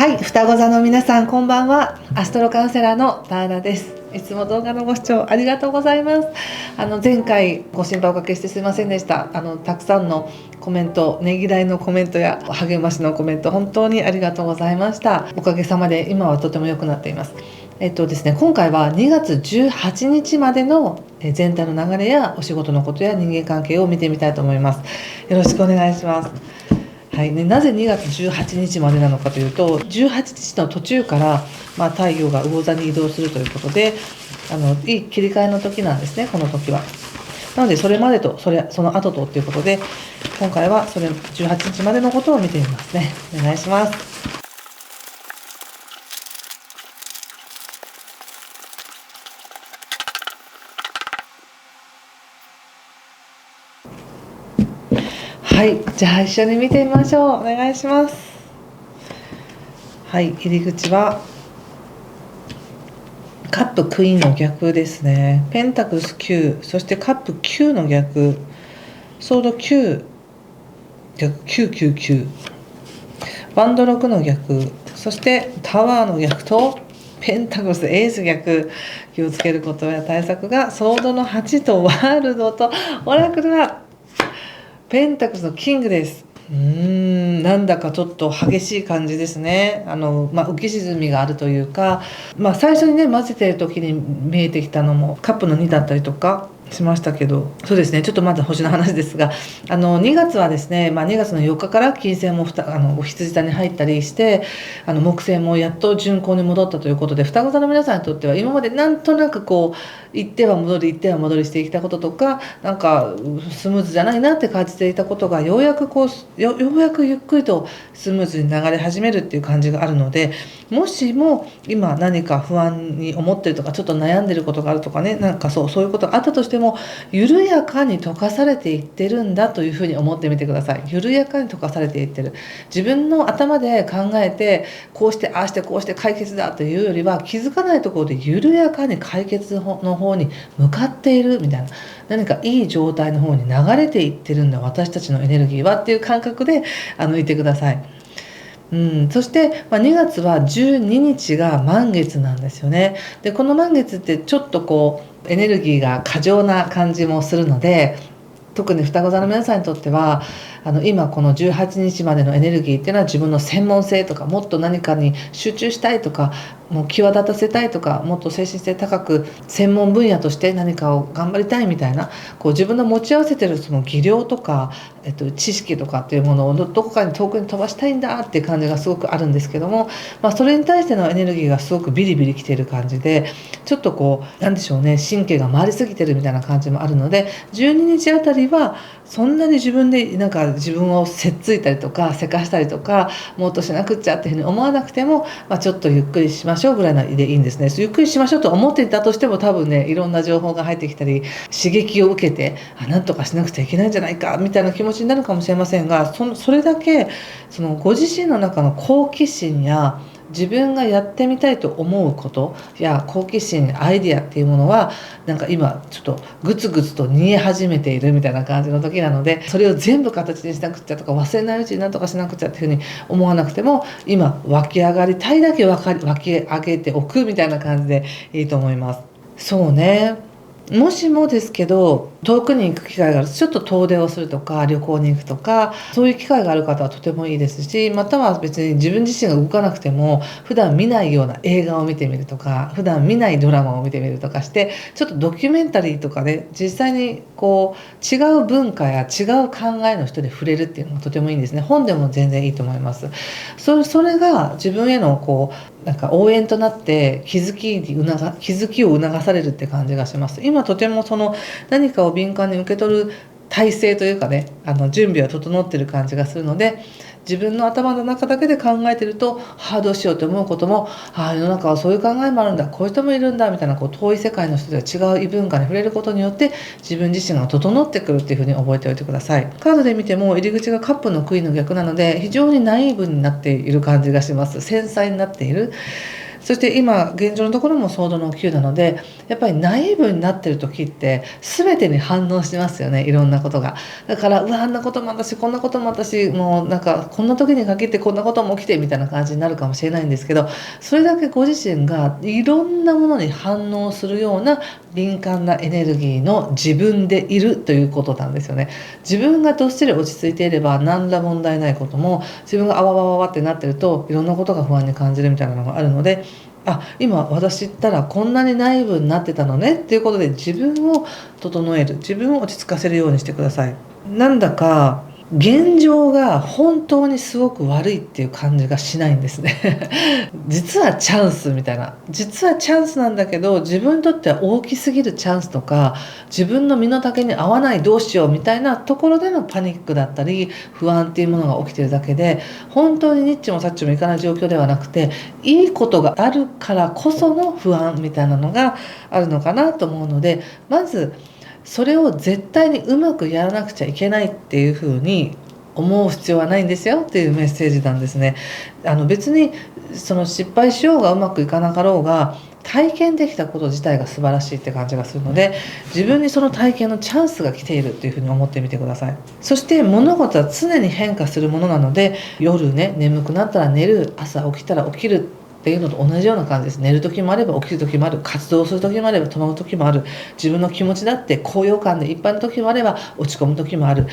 はい、双子座の皆さんこんばんは。アストロカウンセラーのターナです。いつも動画のご視聴ありがとうございます。前回ご心配おかけしてすいませんでした。たくさんのコメント、ねぎらいのコメントや励ましのコメント本当にありがとうございました。おかげさまで今はとても良くなっています。ですね、今回は2月18日までの全体の流れやお仕事のことや人間関係を見てみたいと思います。よろしくお願いします。はいね、なぜ2月18日までなのかというと、18日の途中から、太陽が魚座に移動するということで、いい切り替えの時なんですね、この時は。なのでそれまでとその後とということで、今回はそれ18日までのことを見てみますね。お願いします。はい、じゃあ一緒に見てみましょう。お願いします。はい、入り口はカップクイーンの逆ですね。ペンタクルス9、そしてカップ9の逆、ソード9、逆999、バンド6の逆、そしてタワーの逆とペンタクルスエース逆。気をつけることや対策がソードの8とワールドとオラクルはペンタクルスのキングです。なんだかちょっと激しい感じですね。浮き沈みがあるというか、最初にね混ぜてる時に見えてきたのもカップの2だったりとかしましたけど、そうですね、ちょっとまず星の話ですが、2月はですね、2月の4日から金星もお羊座に入ったりして、木星もやっと順行に戻ったということで、双子座の皆さんにとっては今までなんとなくこう行っては戻り行っては戻りしてきたこととか、なんかスムーズじゃないなって感じていたことがようやくゆっくりとスムーズに流れ始めるっていう感じがあるので、もしも今何か不安に思ってるとか、ちょっと悩んでることがあるとかね、なんかそういうことがあったとしても、緩やかに溶かされていってるんだというふうに思ってみてください。緩やかに溶かされていってる。自分の頭で考えてこうしてああしてこうして解決だというよりは、気づかないところで緩やかに解決の方に向かっているみたいな、何かいい状態の方に流れていってるんだ私たちのエネルギーはっていう感覚でいてください。そして、2月は12日が満月なんですよね。でこの満月ってちょっとこうエネルギーが過剰な感じもするので、特に双子座の皆さんにとっては今この18日までのエネルギーっていうのは自分の専門性とか、もっと何かに集中したいとか、もう際立たせたいとか、もっと精神性高く専門分野として何かを頑張りたいみたいな、こう自分の持ち合わせてるその技量とか、知識とかっていうものをどこかに遠くに飛ばしたいんだっていう感じがすごくあるんですけども、それに対してのエネルギーがすごくビリビリきている感じで、ちょっとこうなんでしょうね、神経が回りすぎてるみたいな感じもあるので、12日あたりはそんなに自分でなんか自分をせっついたりとかせかしたりとか、もっとしなくっちゃっていうふうに思わなくても、ちょっとゆっくりしましょうぐらいのでいいんですね。ゆっくりしましょうと思っていたとしても、多分ねいろんな情報が入ってきたり刺激を受けて、なんとかしなくちゃいけないんじゃないかみたいな気持ちになるかもしれませんが、それだけご自身の中の好奇心や自分がやってみたいと思うことや好奇心、アイディアっていうものはなんか今ちょっとグツグツと煮え始めているみたいな感じの時なので、それを全部形にしなくちゃとか、忘れないうちに何とかしなくちゃっていうふうに思わなくても、今湧き上がりたいだけ湧き上げておくみたいな感じでいいと思います。そうね、もしもですけど遠くに行く機会がある、ちょっと遠出をするとか旅行に行くとか、そういう機会がある方はとてもいいですし、または別に自分自身が動かなくても普段見ないような映画を見てみるとか、普段見ないドラマを見てみるとかして、ちょっとドキュメンタリーとかで実際にこう違う文化や違う考えの人で触れるっていうのがとてもいいんですね。本でも全然いいと思います。それが自分へのこうなんか応援となって気づきを促されるって感じがします。今とても何かを敏感に受け取る体制というかね、準備は整ってる感じがするので、自分の頭の中だけで考えてると、どうしようと思うことも、世の中はそういう考えもあるんだ、こういう人もいるんだみたいな、こう遠い世界の人とは違う異文化に触れることによって自分自身が整ってくるっていうふうに覚えておいてください。カードで見ても入り口がカップのクイーンの逆なので、非常にナイーブになっている感じがします。繊細になっている。そして今現状のところもソードの9なので、やっぱりナイーブになってる時って全てに反応してますよね、いろんなことが。だからうわあんなことも私こんなことも私もうなんかこんな時に限ってこんなことも起きてみたいな感じになるかもしれないんですけど、それだけご自身がいろんなものに反応するような敏感なエネルギーの自分でいるということなんですよね。自分がどっしり落ち着いていれば何ら問題ないことも、自分があわわわわってなってるといろんなことが不安に感じるみたいなのがあるので、あ、今私ったらこんなにナイーブになってたのねっていうことで、自分を整える、自分を落ち着かせるようにしてください。なんだか現状が本当にすごく悪いっていう感じがしないんですね実はチャンスみたいな、実はチャンスなんだけど自分にとっては大きすぎるチャンスとか、自分の身の丈に合わないどうしようみたいなところでのパニックだったり不安っていうものが起きてるだけで、本当にニッチもサッチもいかない状況ではなくて、いいことがあるからこその不安みたいなのがあるのかなと思うので、まずそれを絶対にうまくやらなくちゃいけないっていうふうに思う必要はないんですよっていうメッセージなんですね。別にその失敗しようがうまくいかなかろうが、体験できたこと自体が素晴らしいって感じがするので、自分にその体験のチャンスが来ているっていうふうに思ってみてください。そして物事は常に変化するものなので、夜ね眠くなったら寝る、朝起きたら起きるっていうのと同じような感じです。寝る時もあれば起きる時もある、活動する時もあれば止まる時もある、自分の気持ちだって高揚感でいっぱいの時もあれば落ち込む時もある、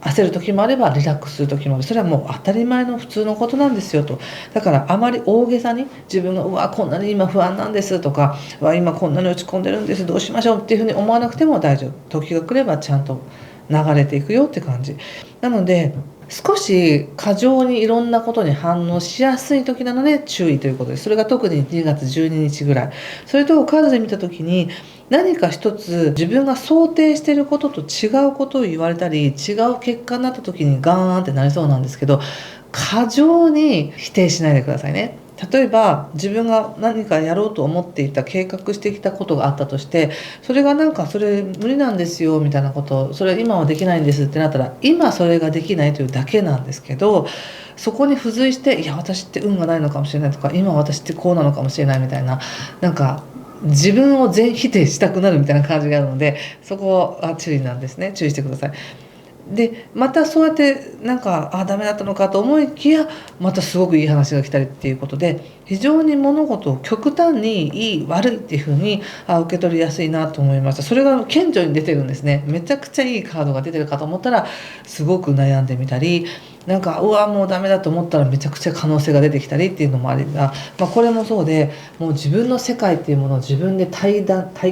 焦る時もあればリラックスする時もある。それはもう当たり前の普通のことなんですよと。だからあまり大げさに自分がうわこんなに今不安なんですとか、うわ今こんなに落ち込んでるんですどうしましょうっていうふうに思わなくても大丈夫。時が来ればちゃんと流れていくよって感じなので、少し過剰にいろんなことに反応しやすい時なので注意ということです。それが特に2月12日ぐらい。それとカードで見た時に、何か一つ自分が想定していることと違うことを言われたり、違う結果になった時にガーンってなりそうなんですけど、過剰に否定しないでくださいね。例えば自分が何かやろうと思っていた、計画してきたことがあったとして、それがなんかそれ無理なんですよみたいなこと、それ今はできないんですってなったら、今それができないというだけなんですけど、そこに付随して、いや私って運がないのかもしれないとか、今私ってこうなのかもしれないみたいな、なんか自分を全否定したくなるみたいな感じがあるので、そこは注意なんですね。注意してください。でまたそうやってなんかダメだったのかと思いきや、またすごくいい話が来たりっていうことで、非常に物事を極端にいい悪いっていう風に受け取りやすいなと思いました。それが顕著に出てるんですね。めちゃくちゃいいカードが出てるかと思ったら、すごく悩んでみたり、なんかうわもうダメだと思ったらめちゃくちゃ可能性が出てきたりっていうのもありが、これもそうで、もう自分の世界っていうものを自分で体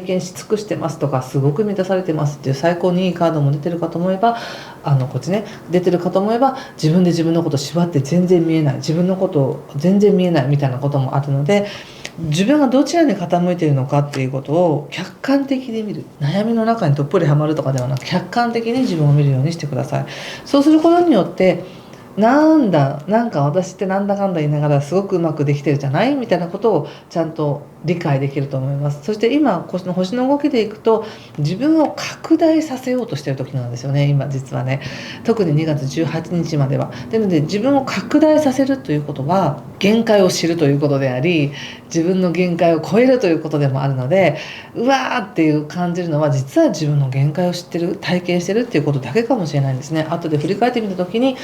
験し尽くしてますとか、すごく満たされてますっていう最高にいいカードも出てるかと思えば、こっちね出てるかと思えば、自分で自分のこと縛って全然見えない、自分のこと全然見えないみたいなこともあるので、自分がどちらに傾いているのかっていうことを客観的に見る、悩みの中にどっぷりはまるとかではなく、客観的に自分を見るようにしてください。そうすることによって、なんか私ってなんだかんだ言いながらすごくうまくできてるじゃないみたいなことをちゃんと理解できると思います。そして今この星の動きでいくと、自分を拡大させようとしてる時なんですよね、今実はね。特に2月18日までは。なので自分を拡大させるということは限界を知るということであり、自分の限界を超えるということでもあるので、うわーっていう感じるのは、実は自分の限界を知ってる、体験してるっていうことだけかもしれないんですね。後で振り返ってみた時に、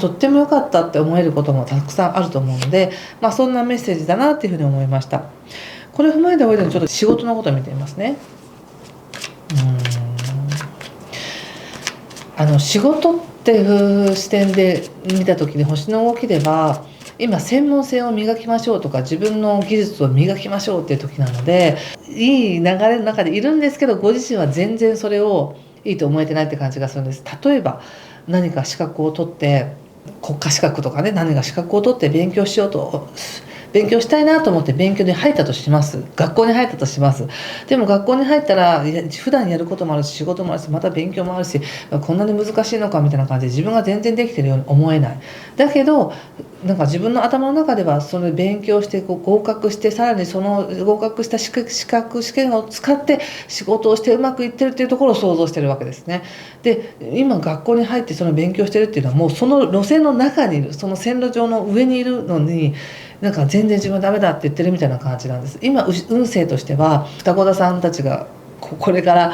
とっても良かったって思えることもたくさんあると思うので、そんなメッセージだなっていうふうに思いました。これを踏まえた上でちょっと仕事のことを見てみますね。仕事っていう視点で見た時に、星の動きでは今専門性を磨きましょうとか、自分の技術を磨きましょうっていう時なので、いい流れの中でいるんですけど、ご自身は全然それをいいと思えてないって感じがするんです。例えば何か資格を取って、国家資格とかね、何か資格を取って勉強したいなと思って勉強に入ったとします。学校に入ったとします。でも学校に入ったら、普段やることもあるし、仕事もあるし、また勉強もあるし、こんなに難しいのかみたいな感じで自分が全然できてるように思えない。だけどなんか自分の頭の中では、その勉強して合格して、さらにその合格した試験を使って仕事をしてうまくいってるっていうところを想像してるわけですね。で今学校に入ってその勉強してるっていうのは、もうその路線の中にいる、その線路上の上にいるのに、なんか全然自分はダメだって言ってるみたいな感じなんです。今運勢としては双子座さんたちがこれから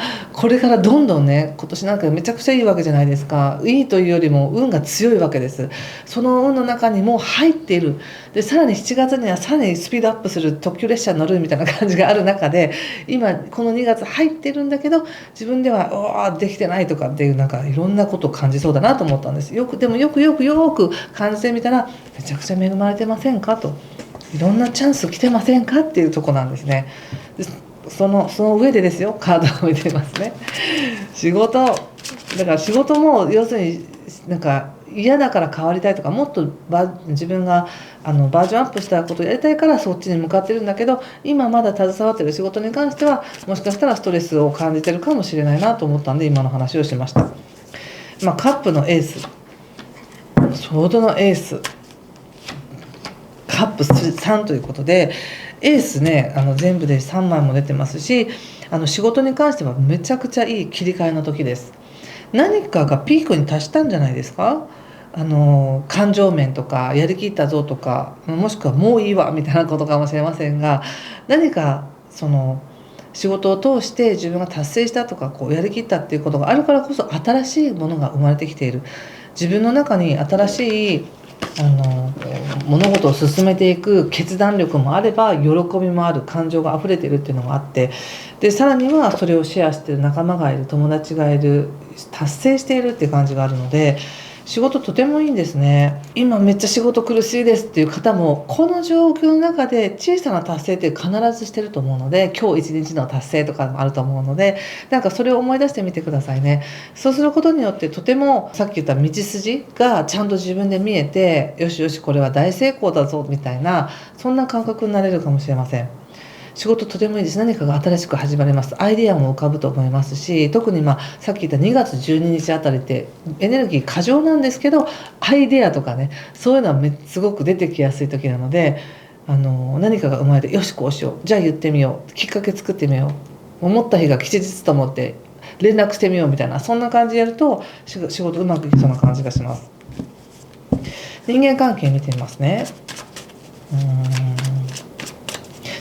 どんどんね、今年なんかめちゃくちゃいいわけじゃないですか。いいというよりも運が強いわけです。その運の中にも入っている。でさらに7月にはさらにスピードアップする特急列車に乗るみたいな感じがある中で、今この2月入ってるんだけど、自分ではできてないとかっていう、なんかいろんなことを感じそうだなと思ったんです。でもよく感じてみたら、めちゃくちゃ恵まれてませんかと、いろんなチャンス来てませんかっていうとこなんですね。でその上でですよ、カードを見てますね。仕事も要するになんか嫌だから変わりたいとか、もっと自分がバージョンアップしたことをやりたいからそっちに向かってるんだけど、今まだ携わってる仕事に関してはもしかしたらストレスを感じてるかもしれないなと思ったんで、今の話をしました。カップのエース、ソードのエース、カップ3ということで、エースね、全部で3枚も出てますし、仕事に関してはめちゃくちゃいい切り替えの時です。何かがピークに達したんじゃないですか。感情面とか、やりきったぞとか、もしくはもういいわみたいなことかもしれませんが、何か仕事を通して自分が達成したとか、やりきったっていうことがあるからこそ、新しいものが生まれてきている。自分の中に新しい物事を進めていく決断力もあれば、喜びもある、感情が溢れているっていうのがあって、でさらにはそれをシェアしている仲間がいる、友達がいる、達成しているっていう感じがあるので、仕事とてもいいんですね。今めっちゃ仕事苦しいですっていう方も、この状況の中で小さな達成って必ずしてると思うので、今日一日の達成とかもあると思うので、なんかそれを思い出してみてくださいね。そうすることによって、とてもさっき言った道筋がちゃんと自分で見えて、よしよしこれは大成功だぞみたいな、そんな感覚になれるかもしれません。仕事とてもいいです。何かが新しく始まります。アイデアも浮かぶと思いますし、特にさっき言った2月12日あたりってエネルギー過剰なんですけど、アイデアとかね、そういうのはすごく出てきやすい時なので、何かが生まれて、よしこうしよう、じゃあ言ってみよう、きっかけ作ってみよう、思った日が吉日と思って連絡してみようみたいな、そんな感じでやると仕事うまくいきそうな感じがします。人間関係見てみますね。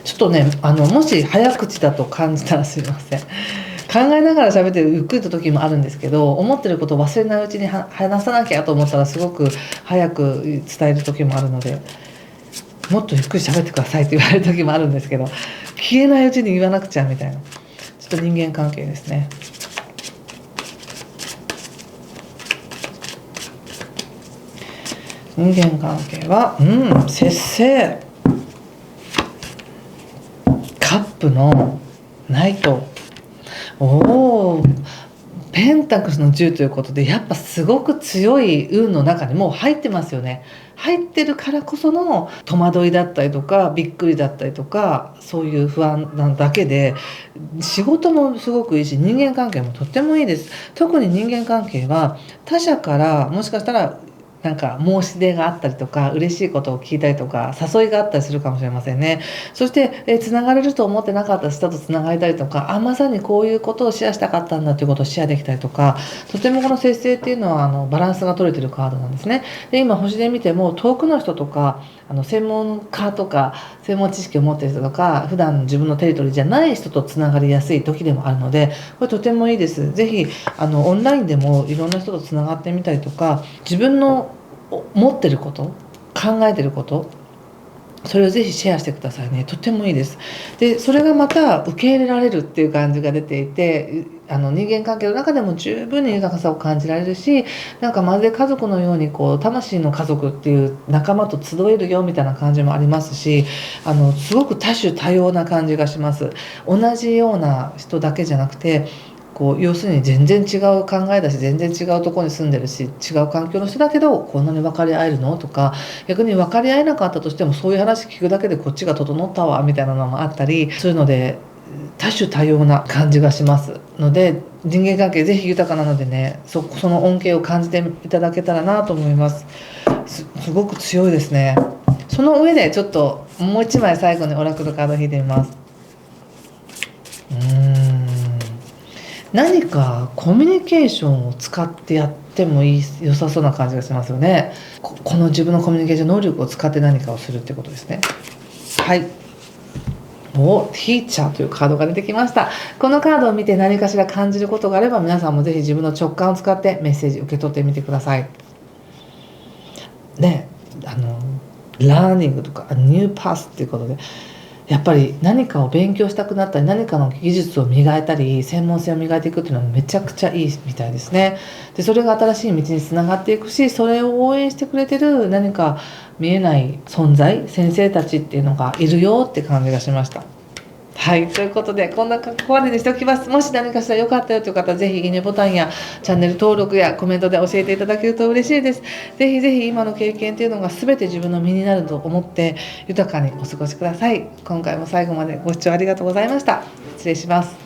ちょっとね、もし早口だと感じたらすいません。考えながら喋ってゆっくりと時もあるんですけど、思ってることを忘れないうちに話さなきゃと思ったらすごく早く伝える時もあるので、もっとゆっくり喋ってくださいって言われる時もあるんですけど、消えないうちに言わなくちゃみたいな、ちょっと人間関係ですね。人間関係は節制、カップのナイト、ペンタクスの10ということで、やっぱすごく強い運の中にもう入ってますよね。入ってるからこその戸惑いだったりとか、びっくりだったりとか、そういう不安なだけで、仕事もすごくいいし、人間関係もとってもいいです。特に人間関係は他者からもしかしたらなんか申し出があったりとか、嬉しいことを聞いたりとか、誘いがあったりするかもしれませんね。そしてつながれると思ってなかった人とつながれたりとか、まさにこういうことをシェアしたかったんだということをシェアできたりとか、とてもこの節制っていうのはバランスが取れてるカードなんですね。で今星で見ても、遠くの人とか専門家とか専門知識を持っている人とか、普段自分のテリトリーじゃない人とつながりやすい時でもあるので、これとてもいいです。ぜひオンラインでもいろんな人とつながってみたりとか、自分の持ってること、考えてること、それをぜひシェアしてくださいね。とてもいいです。でそれがまた受け入れられるっていう感じが出ていて、人間関係の中でも十分に豊かさを感じられるし、なんかまるで家族のように魂の家族っていう仲間と集えるよみたいな感じもありますし、すごく多種多様な感じがします。同じような人だけじゃなくて、要するに全然違う考えだし、全然違うところに住んでるし、違う環境の人だけどこんなに分かり合えるのとか、逆に分かり合えなかったとしてもそういう話聞くだけでこっちが整ったわみたいなのもあったり、そういうので多種多様な感じがしますので、人間関係ぜひ豊かなのでね、その恩恵を感じていただけたらなと思います。すごく強いですね。その上でちょっともう一枚最後にオラクルカード引いてみます。何かコミュニケーションを使ってやっても良さそうな感じがしますよね。この自分のコミュニケーション能力を使って何かをするってことですね。はい。ティーチャーというカードが出てきました。このカードを見て何かしら感じることがあれば、皆さんもぜひ自分の直感を使ってメッセージ受け取ってみてください。ね、ラーニングとかニューパスっていうことで、やっぱり何かを勉強したくなったり、何かの技術を磨いたり、専門性を磨いていくっていうのはめちゃくちゃいいみたいですね。で、それが新しい道につながっていくし、それを応援してくれてる何か見えない存在、先生たちっていうのがいるよって感じがしました。はい、ということでここまでにしておきます。もし何かしら良かったよという方、ぜひいいねボタンやチャンネル登録やコメントで教えていただけると嬉しいです。ぜひぜひ今の経験というのが全て自分の身になると思って豊かにお過ごしください。今回も最後までご視聴ありがとうございました。失礼します。